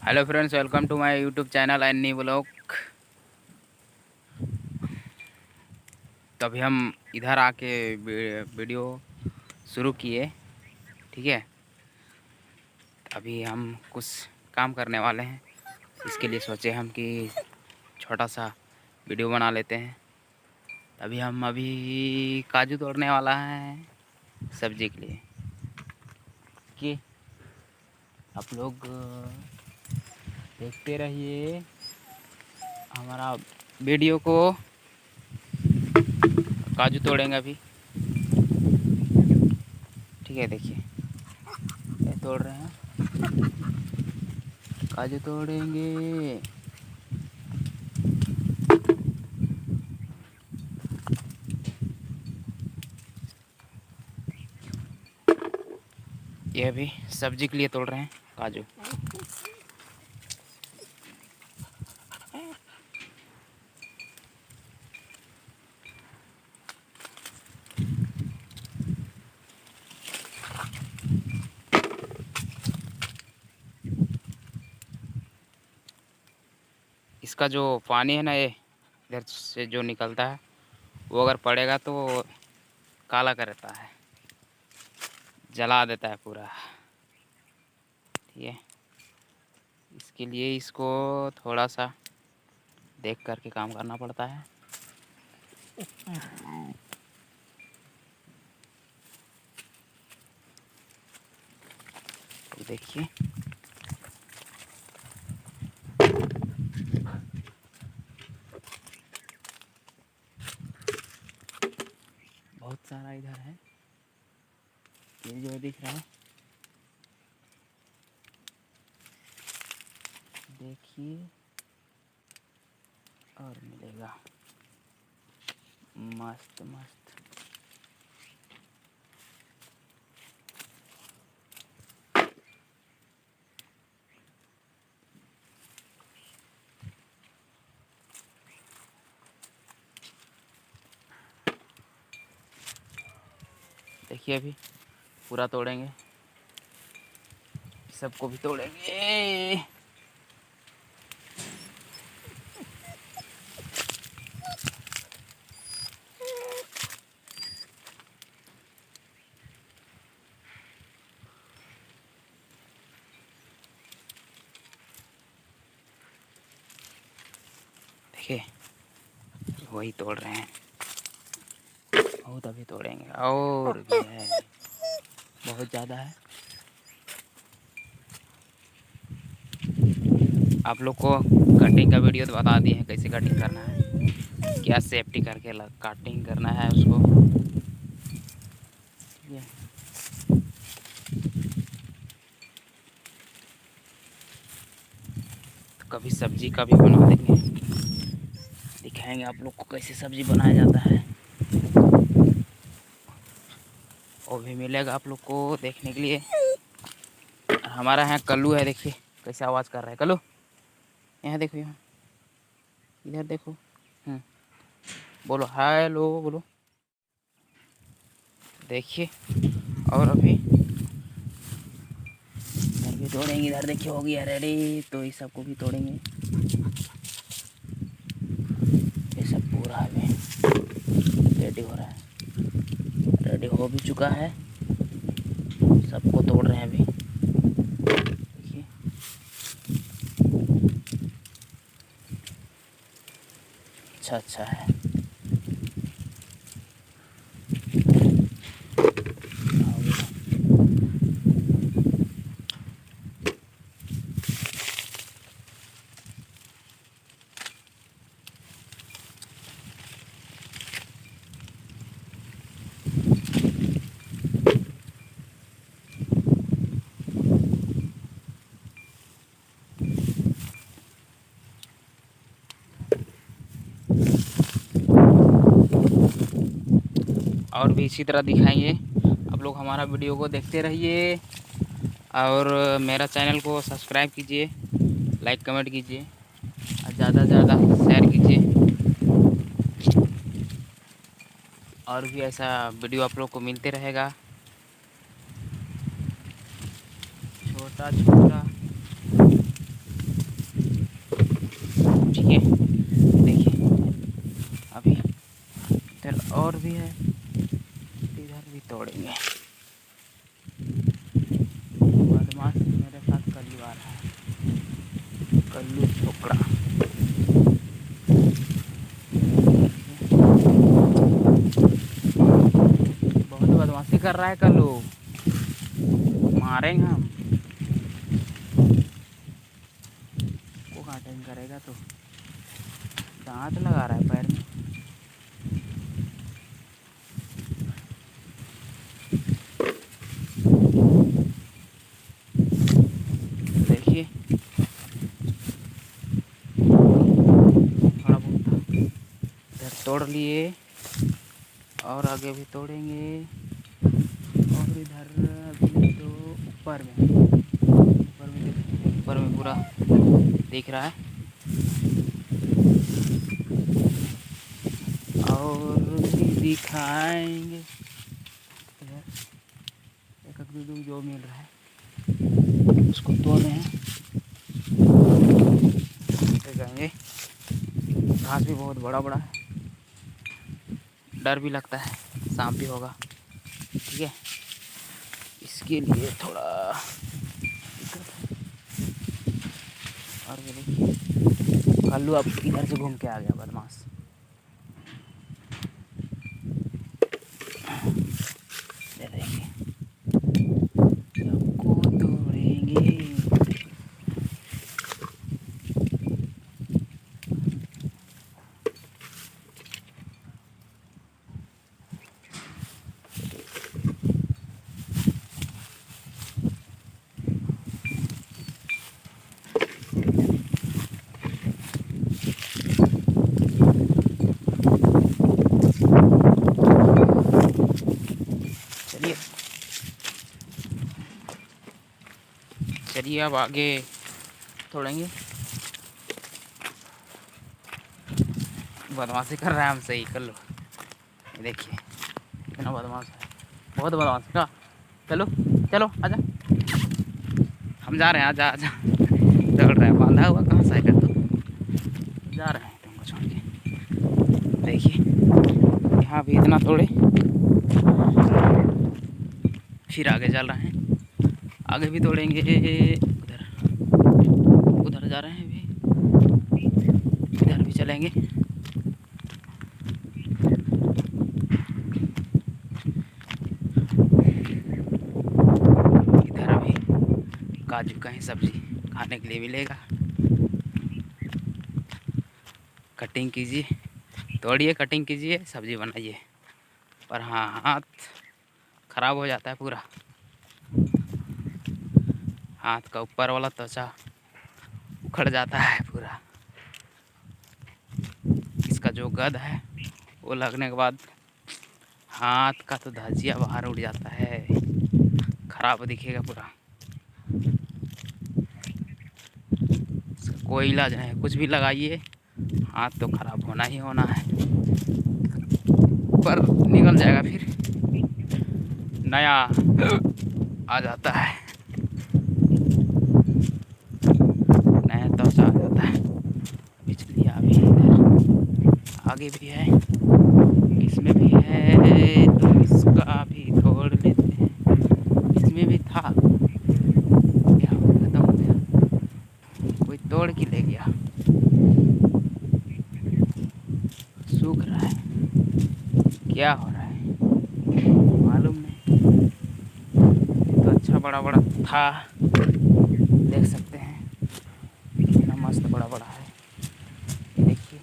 Hello friends, welcome to my YouTube channel any blog. तो अभी हम इधर आके वीडियो शुरू किए। ठीक है, अभी हम कुछ काम करने वाले हैं। इसके लिए सोचे हम कि छोटा सा वीडियो बना लेते हैं। अभी काजू तोड़ने वाला है सब्जी के लिए। कि आप लोग देखते रहिए हमारा वीडियो को। काजू तोड़ेंगे अभी। ठीक है, देखिए ये तोड़ रहे हैं, काजू तोड़ेंगे। ये भी सब्जी के लिए तोड़ रहे हैं काजू। इसका जो पानी है ना, ये इधर से जो निकलता है, वो अगर पड़ेगा तो काला कर देता है, जला देता है पूरा। ठीक है, इसके लिए इसको थोड़ा सा देख करके काम करना पड़ता है। तो देखिए बहुत सारा इधर है, ये जो दिख रहा है, देखिए और मिलेगा मस्त मस्त। देखिए अभी पूरा तोड़ेंगे, सबको भी तोड़ेंगे। देखिए वही तोड़ रहे हैं, बहुत अभी तोड़ेंगे और भी है, बहुत ज़्यादा है। आप लोग को कटिंग का वीडियो तो बता दिए हैं कैसे कटिंग करना है, क्या सेफ्टी करके कटिंग करना है उसको। ये तो कभी सब्जी का भी बना देंगे, दिखाएंगे आप लोग को कैसे सब्जी बनाया जाता है। वो भी मिलेगा आप लोग को देखने के लिए। हमारा यहाँ कल्लू है, देखिए कैसे आवाज़ कर रहा है कल्लू। यहाँ देखो, यहाँ इधर देखो। बोलो हेलो, बोलो। देखिए और अभी इधर भी तोड़ेंगे, इधर देखिए हो गया रेडी, तो इस सबको भी तोड़ेंगे। ये सब पूरा अभी रेडी हो रहा है, रेडी हो भी चुका है, सबको तोड़ रहे हैं अभी। देखिए अच्छा अच्छा है। और भी इसी तरह दिखाएंगे। आप लोग हमारा वीडियो को देखते रहिए और मेरा चैनल को सब्सक्राइब कीजिए, लाइक कमेंट कीजिए और ज़्यादा से ज़्यादा शेयर कीजिए। और भी ऐसा वीडियो आप लोग को मिलते रहेगा, छोटा छोटा। और भी है, इधर भी तोड़ेंगे। बदमाश मेरे साथ कल्लू आ रहा है, कल्लू छोकरा। बहुत बदमाशी कर रहा है कल्लू, मारेंगे हम को। काटेंगे करेगा तो दांत लगा रहा है पैर में। देखिए थोड़ा बहुत था, इधर तोड़ लिए और आगे भी तोड़ेंगे। और इधर अभी तो ऊपर में पूरा दिख रहा है। और भी दिखाएंगे इधर एक दूध जो मिल रहा है उसको तोड़ रहे हैं। जाएंगे, घास भी बहुत बड़ा बड़ा है, डर भी लगता है, सांप भी होगा। ठीक है, इसके लिए थोड़ा और भी देखिए कल्लू अब इधर से घूम के आ गया बदमाश। ये देखिए सबको तोड़ेंगे। चलिए अब आगे तोड़ेंगे। बदमाशी कर रहा है हमसे ही कल्लू, देखिए कितना बदमाश है, बहुत बदमाश का। चलो चलो आजा, हम जा रहे हैं, आजा आजा। दौड़ रहा है, बांधा हुआ कहाँ साइकिल, तो जा रहे हैं तुमको छोड़ के। देखिए यहाँ भी इतना तोड़े, फिर आगे चल रहे हैं, आगे भी तोड़ेंगे। उधर जा रहे हैं, अभी इधर भी चलेंगे। इधर भी काजू का ही सब्जी खाने के लिए मिलेगा। कटिंग कीजिए, तोड़िए, कटिंग कीजिए, सब्जी बनाइए। पर हाँ, हाथ खराब हो जाता है पूरा, हाथ का ऊपर वाला त्वचा उखड़ जाता है पूरा। इसका जो गद है वो लगने के बाद हाथ का तो धजिया बाहर उड़ जाता है, खराब दिखेगा पूरा। इसका कोई इलाज नहीं, कुछ भी लगाइए हाथ तो खराब होना ही होना है, पर निकल जाएगा, फिर नया आ जाता है, नया त्वचा आ जाता है। पिछली अभी इधर आगे भी है, इसमें भी है, तो इसका भी तोड़ लेते हैं। इसमें भी था, क्या खत्म हो गया, कोई तोड़ के ले गया, सूख रहा है, क्या हो रहा है मालूम नहीं। तो अच्छा बड़ा बड़ा था, देख सकते हैं कितना मस्त बड़ा बड़ा है। देखिए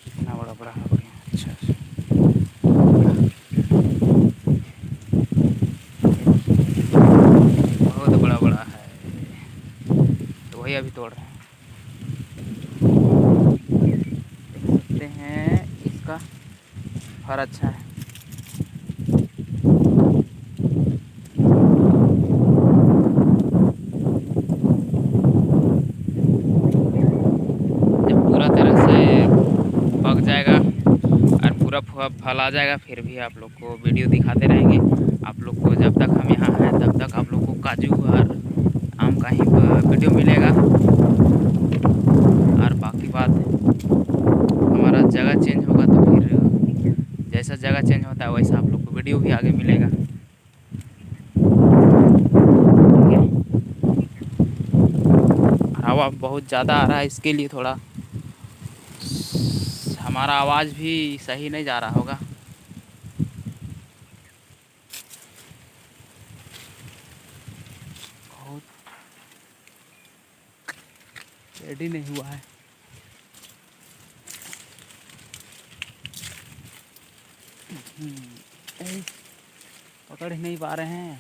कितना बड़ा बड़ा हो गया। अच्छा बहुत बड़ा बड़ा है, तो वही अभी तोड़ रहे हैं। देख सकते हैं इसका फर अच्छा है। जब पूरा तरह से पक जाएगा और पूरा फल आ जाएगा, फिर भी आप लोग को वीडियो दिखाते रहेंगे। आप लोग को जब तक हम यहाँ हैं तब तक आप लोग को काजू और आम का ही वीडियो मिलेगा। और बाकी बात हमारा जगह चेंज होगा तो फिर जगह चेंज होता है वैसा आप लोग को वीडियो भी आगे मिलेगा। ठीक है, हवा बहुत ज़्यादा आ रहा है, इसके लिए थोड़ा हमारा आवाज़ भी सही नहीं जा रहा होगा। बहुत रेडी नहीं हुआ है। पकड़ ही नहीं पा रहे हैं।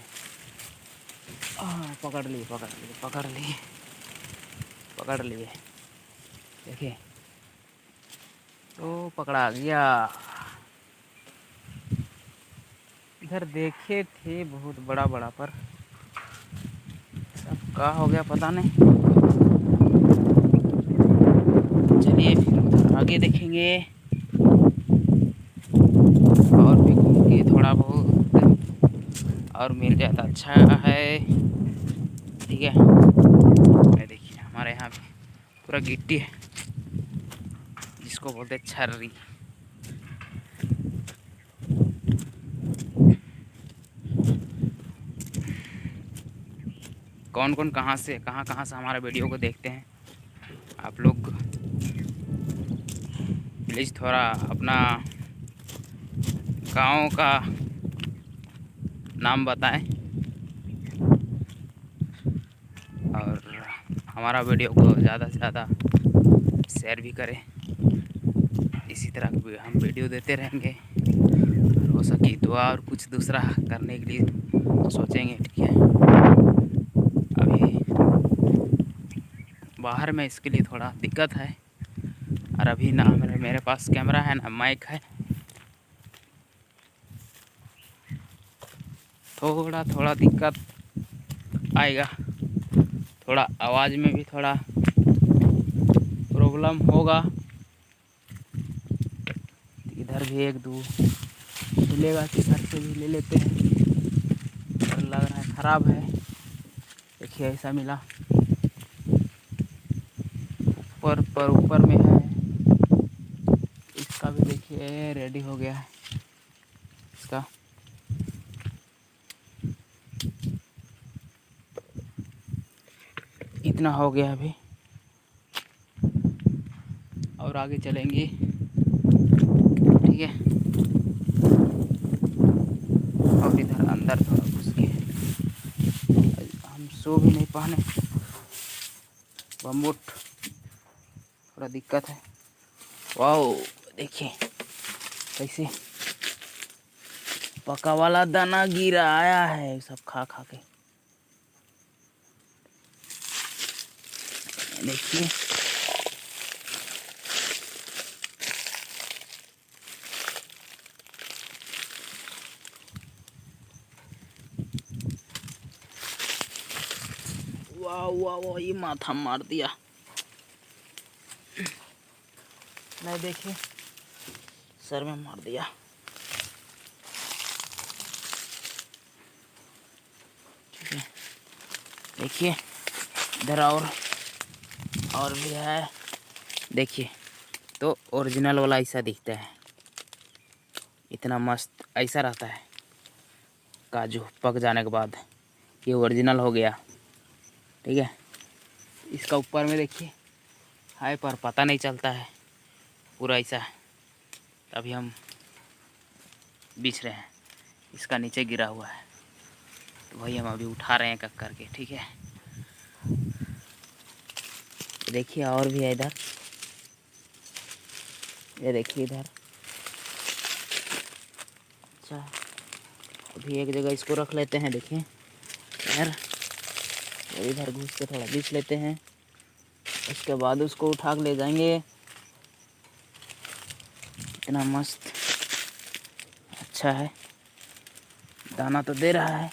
पकड़ लिए पकड़ लिए पकड़ लिए पकड़ लिए, देखिए तो पकड़ा गया। इधर देखे थे बहुत बड़ा बड़ा, पर सब क्या हो गया पता नहीं। चलिए फिर उधर आगे देखेंगे और भी घूम के थोड़ा बहुत और मिल जाता अच्छा है। ठीक है, ये देखिए हमारे यहाँ पे पूरा गिट्टी है जिसको बोलते हैं छर्री। कौन कौन कहाँ से हमारा वीडियो को देखते हैं आप लोग, प्लीज़ थोड़ा अपना गांव का नाम बताएं और हमारा वीडियो को ज़्यादा से ज़्यादा शेयर भी करें। इसी तरह हम वीडियो देते रहेंगे, हो सके दुआ और कुछ दूसरा करने के लिए सोचेंगे। ठीक है, अभी बाहर में इसके लिए थोड़ा दिक्कत है, और अभी ना मेरे पास कैमरा है ना माइक है, थोड़ा थोड़ा दिक्कत आएगा, थोड़ा आवाज़ में भी थोड़ा प्रॉब्लम होगा। इधर भी एक दो मिलेगा तो इधर से भी ले लेते हैं, पर लग रहा है ख़राब है। देखिए ऐसा मिला, ऊपर में है। इसका भी देखिए रेडी हो गया है इसका। इतना हो गया अभी, और आगे चलेंगे। ठीक है, और इधर अंदर थोड़ा घुस के हम सो भी नहीं पाने, बम्बूट थोड़ा दिक्कत है। वाओ देखिए कैसे पका वाला दाना गिरा आया है, सब खा खा के देखिए। वाह वाह वाह, ये माथा मार दिया। नहीं देखिए सर में मार दिया। ठीक है, देखिए इधर और भी है। देखिए तो ओरिजिनल वाला ऐसा दिखता है, इतना मस्त ऐसा रहता है। काजू पक जाने के बाद ये ओरिजिनल हो गया। ठीक है, इसका ऊपर में देखिए है, पर पता नहीं चलता है पूरा ऐसा। अभी हम बीछ रहे हैं, इसका नीचे गिरा हुआ है तो वही हम अभी उठा रहे हैं कक करके। ठीक है, देखिए और भी है इधर, ये देखिए इधर। अच्छा अभी एक जगह इसको रख लेते हैं। देखिए इधर घुस के थोड़ा बीछ लेते हैं, उसके बाद उसको उठा के ले जाएंगे। इतना मस्त अच्छा है, दाना तो दे रहा है।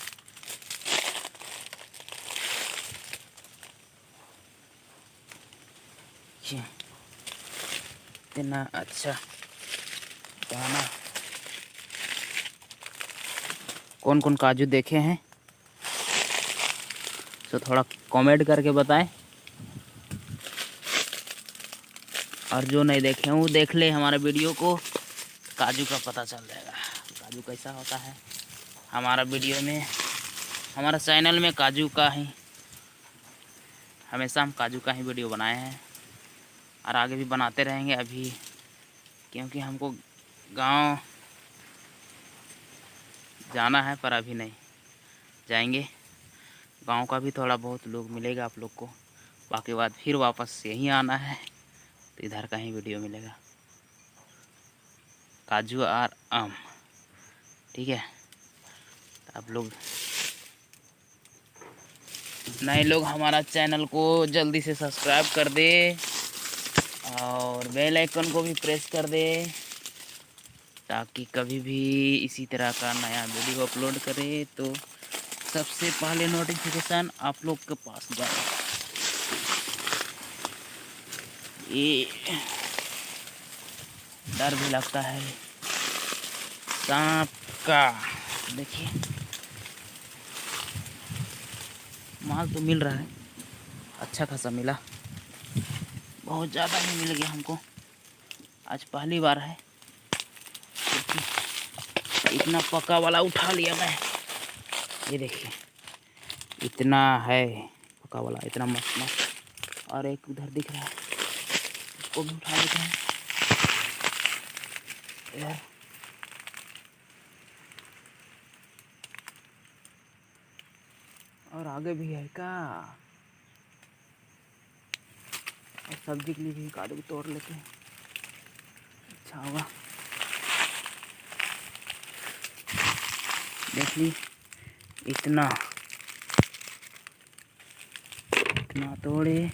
इतना अच्छा दाना। कौन कौन काजू देखे हैं तो थोड़ा कमेंट करके बताएं, और जो नहीं देखे हैं वो देख ले हमारे वीडियो को, काजू का पता चल जाएगा। काजू कैसा होता है। हमारा वीडियो में, हमारा चैनल में काजू का ही, हमेशा हम काजू का ही वीडियो बनाए हैं और आगे भी बनाते रहेंगे। अभी क्योंकि हमको गांव जाना है, पर अभी नहीं जाएंगे। गांव का भी थोड़ा बहुत लोग मिलेगा आप लोग को, बाकी बाद फिर वापस यहीं आना है, तो इधर का ही वीडियो मिलेगा। काजू और आम, ठीक है। तो आप लोग नए लोग हमारा चैनल को जल्दी से सब्सक्राइब कर दे और बेल आइकन को भी प्रेस कर दे, ताकि कभी भी इसी तरह का नया वीडियो अपलोड करें तो सबसे पहले नोटिफिकेशन आप लोग के पास जाए। ये डर भी लगता है सांप का। देखिए माल तो मिल रहा है, अच्छा खासा मिला, बहुत ज़्यादा ही मिल गया हमको। आज पहली बार है इतना पका वाला उठा लिया मैं। ये देखिए इतना है पका वाला, इतना मस्त मस्त। और एक उधर दिख रहा है, उसको भी उठा लेते हैं यार। और आगे भी है का, और सब्जी के लिए भी काजू तोड़ लेते हैं, अच्छा होगा। देख ली इतना इतना तोड़े,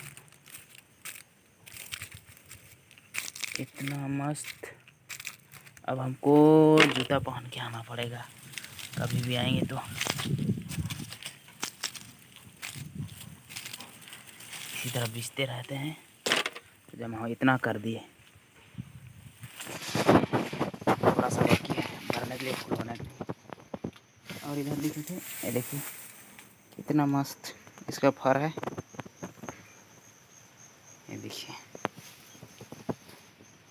इतना मस्त। अब हमको जूता पहन के आना पड़ेगा, कभी भी आएंगे तो। इसी तरह बेचते रहते हैं, तो जमा इतना कर दिए। थोड़ा सा बाकी है भरने के लिए, फूल होने के लिए। और इधर देखे थे, ये देखिए कितना मस्त इसका फर है, ये देखिए,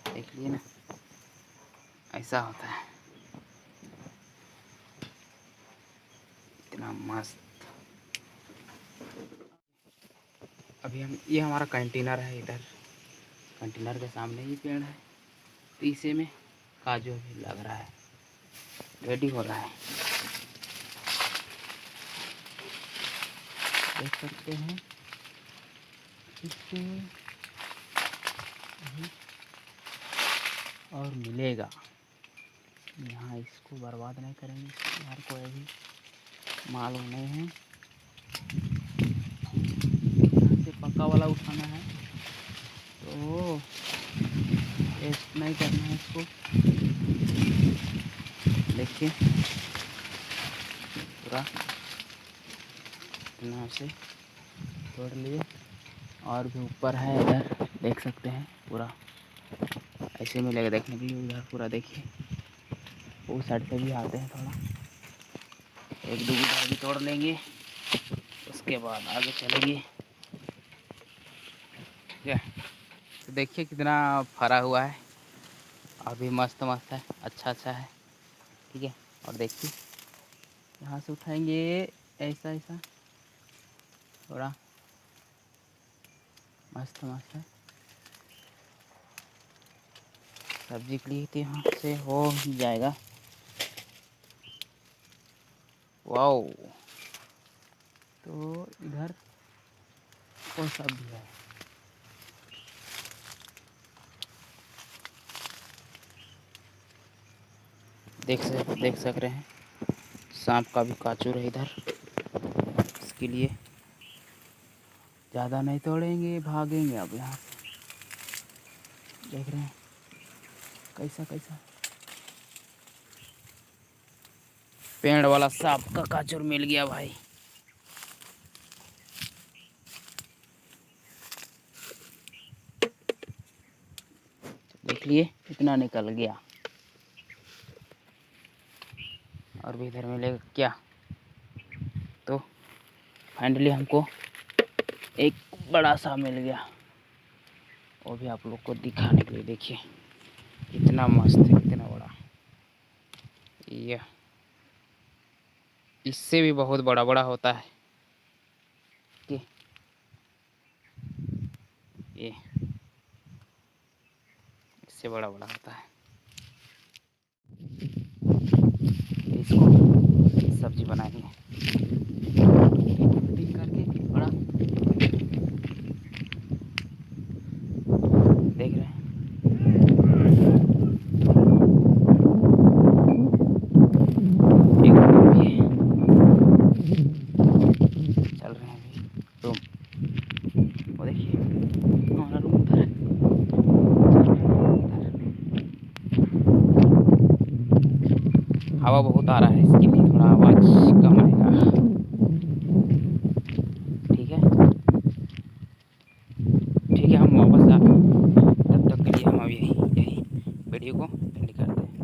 देख लिए ना, ऐसा होता है, इतना मस्त। अभी हम, ये हमारा कंटेनर है, इधर कंटेनर के सामने ही पेड़ है, तो इसे में काजू भी लग रहा है, रेडी हो रहा है, देख सकते हैं। इससे और मिलेगा यहाँ, इसको बर्बाद नहीं करेंगे, यार कोई भी मालूम नहीं है। यहाँ से पक्का वाला उठाना है, तो वेस्ट नहीं करना है इसको। देखिए पूरा यहाँ से तोड़ लिए, और भी ऊपर है इधर, देख सकते हैं पूरा ऐसे मिलेगा देखने के लिए। उधर पूरा देखिए, वो साइड से भी आते हैं, थोड़ा एक दो उधर भी तोड़ लेंगे, उसके बाद आगे चलेंगे, ठीक है। तो देखिए कितना फरा हुआ है, अभी मस्त मस्त है, अच्छा अच्छा है, ठीक है। और देखिए यहाँ से उठाएंगे, ऐसा ऐसा थोड़ा मस्त मस्त है, सब्जी के लिए तो यहाँ से हो ही जाएगा। वाओ, तो इधर कौन सा भी है, देख सक रहे हैं, सांप का भी काचूर है इधर। इसके लिए ज़्यादा नहीं तोड़ेंगे, भागेंगे अब यहाँ से। देख रहे हैं कैसा कैसा पेड़ वाला सांप का काचूर मिल गया भाई। देख लिए कितना निकल गया, और भी इधर मिलेगा क्या। तो फाइनली हमको एक बड़ा सा मिल गया, वो भी आप लोग को दिखाने के लिए। देखिए कितना मस्त है, कितना बड़ा, ये इससे भी बहुत बड़ा बड़ा होता है ये इससे बड़ा बड़ा होता है। इसको सब्जी बनाएंगे करके बड़ा देख रहे हैं। चल रहे हैं अभी रूम, वो देखिए हमारा रूम उधर है। हवा बहुत आ रहा है, इसके लिए थोड़ा आवाज़ कम आएगा। ठीक है ठीक है, हम वापस आ, तब तक के लिए हम अब यही वीडियो को एंड करते हैं।